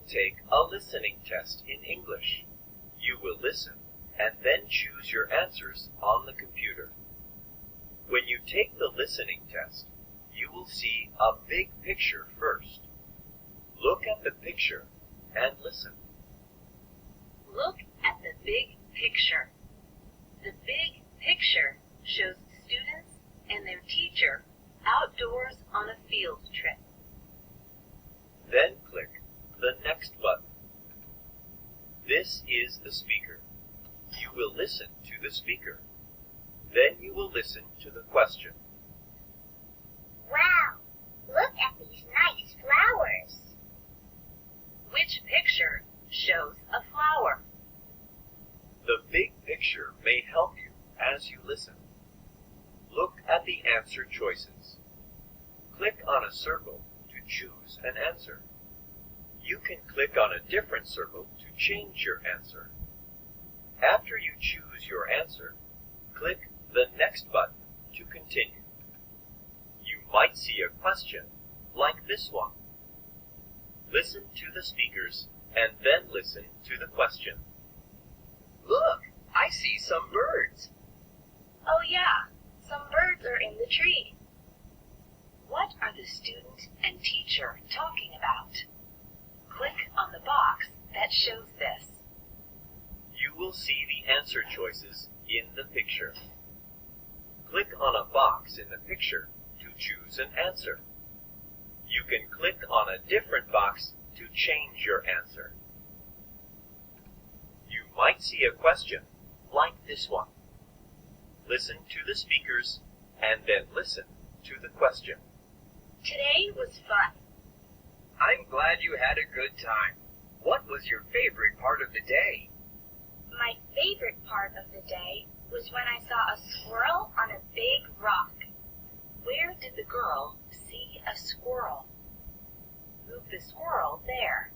take a listening test in English. You will listen and then choose your answers on the computer. When you take the listening test, you will see a big picture first. Look at the picture and listen. Look at the big picture. The big picture shows students and their teacher outdoors on a field trip. Then click the next button. This is the speaker. You will listen to the speaker. Then you will listen to the question. Wow! Look at these nice flowers. Which picture shows a flower? The big picture may help you as you listen. Look at the answer choices. Click on a circle to choose an answer. You can click on a different circle to change your answer. After you choose your answer, click the next button to continue. You might see a question like this one. Listen to the speakers and then listen to the question. Look, I see some birds. Oh yeah, some birds are in the tree. What are the student and teacher talking about? Click on the box that shows this. You will see the answer choices in the picture. Click on a box in the picture to choose an answer. You can click on a different box to change your answer. You might see a question like this one. Listen to the speakers and then listen to the question. Today was fun. I'm glad you had a good time. What was your favorite part of the day? My favorite part of the day was when I saw a squirrel on a big rock. Where did the girl see a squirrel? Move the squirrel there.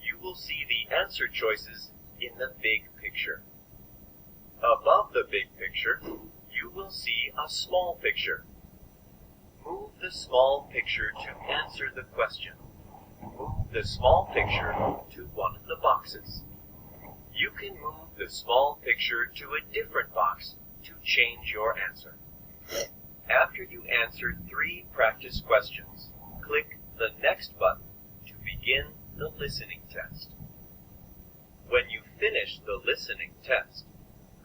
You will see the answer choices in the big picture. Above the big picture, you will see a small picture. Move the small picture to answer the question. Move the small picture to one of the boxes. You can move the small picture to a different box to change your answer. After you answer 3 practice questions, click the next button to begin the listening test. When you finish the listening test,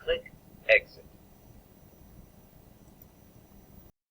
click Exit.